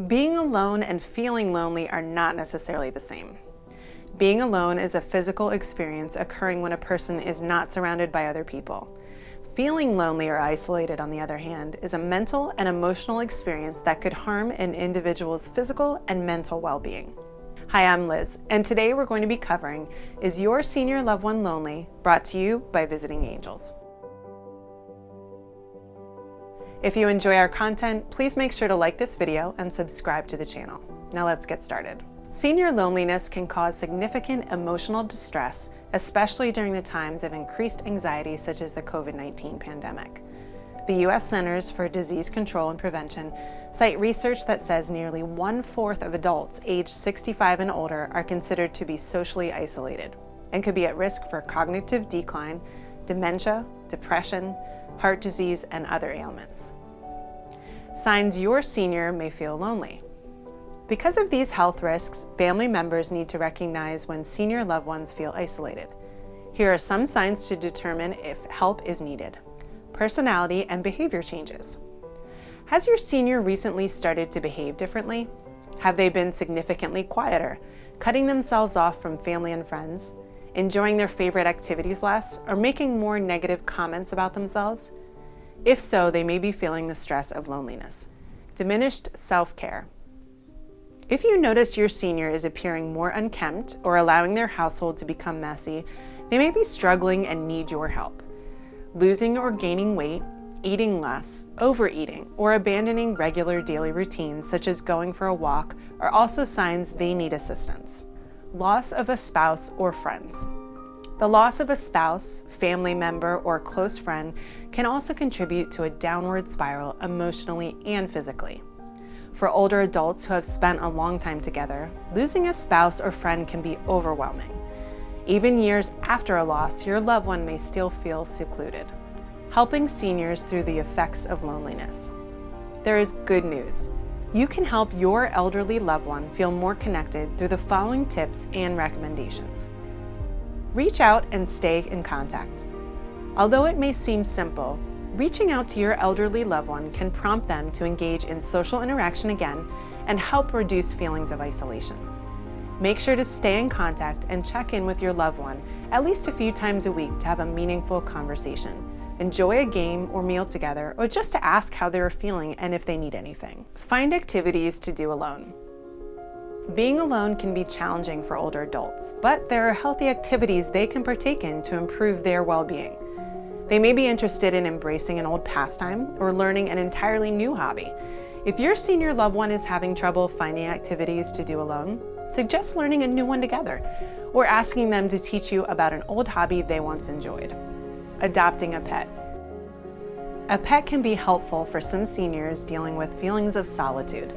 Being alone and feeling lonely are not necessarily the same. Being alone is a physical experience occurring when a person is not surrounded by other people. Feeling lonely or isolated, on the other hand, is a mental and emotional experience that could harm an individual's physical and mental well-being. Hi, I'm Liz, and today we're going to be covering Is Your Senior Loved One Lonely? Brought to you by Visiting Angels. If you enjoy our content, please make sure to like this video and subscribe to the channel. Now let's get started. Senior loneliness can cause significant emotional distress, especially during the times of increased anxiety such as the COVID-19 pandemic. The U.S. Centers for Disease Control and Prevention cite research that says nearly 1/4 of adults aged 65 and older are considered to be socially isolated and could be at risk for cognitive decline, dementia, depression, heart disease, and other ailments. Signs your senior may feel lonely. Because of these health risks, family members need to recognize when senior loved ones feel isolated. Here are some signs to determine if help is needed. Personality and behavior changes. Has your senior recently started to behave differently? Have they been significantly quieter, cutting themselves off from family and friends, enjoying their favorite activities less, or making more negative comments about themselves? If so, they may be feeling the stress of loneliness. Diminished SelfCare. If you notice your senior is appearing more unkempt or allowing their household to become messy, they may be struggling and need your help. Losing or gaining weight, eating less, overeating, or abandoning regular daily routines such as going for a walk are also signs they need assistance. Loss of a spouse or friends. The loss of a spouse, family member, or close friend can also contribute to a downward spiral emotionally and physically. For older adults who have spent a long time together, losing a spouse or friend can be overwhelming. Even years after a loss, your loved one may still feel secluded. Helping seniors through the effects of loneliness. There is good news. You can help your elderly loved one feel more connected through the following tips and recommendations. Reach out and stay in contact. Although it may seem simple, reaching out to your elderly loved one can prompt them to engage in social interaction again and help reduce feelings of isolation. Make sure to stay in contact and check in with your loved one at least a few times a week to have a meaningful conversation. Enjoy a game or meal together, or just to ask how they are feeling and if they need anything. Find activities to do alone. Being alone can be challenging for older adults, but there are healthy activities they can partake in to improve their well-being. They may be interested in embracing an old pastime or learning an entirely new hobby. If your senior loved one is having trouble finding activities to do alone, suggest learning a new one together or asking them to teach you about an old hobby they once enjoyed. Adopting a pet. A pet can be helpful for some seniors dealing with feelings of solitude.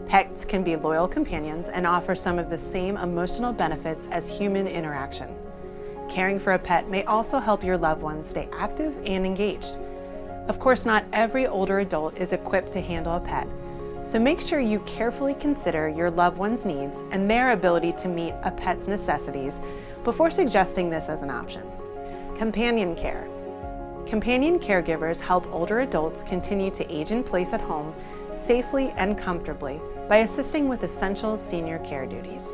Pets can be loyal companions and offer some of the same emotional benefits as human interaction. Caring for a pet may also help your loved one stay active and engaged. Of course, not every older adult is equipped to handle a pet, so make sure you carefully consider your loved one's needs and their ability to meet a pet's necessities before suggesting this as an option. Companion care. Companion caregivers help older adults continue to age in place at home safely and comfortably by assisting with essential senior care duties.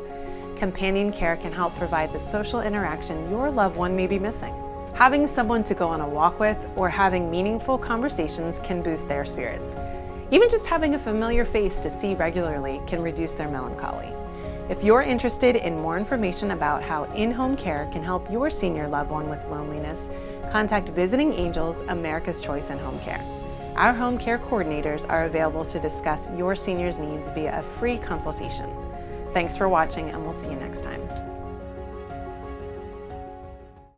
Companion care can help provide the social interaction your loved one may be missing. Having someone to go on a walk with or having meaningful conversations can boost their spirits. Even just having a familiar face to see regularly can reduce their melancholy. If you're interested in more information about how in-home care can help your senior loved one with loneliness, contact Visiting Angels, America's Choice in Home Care. Our home care coordinators are available to discuss your senior's needs via a free consultation. Thanks for watching, and we'll see you next time.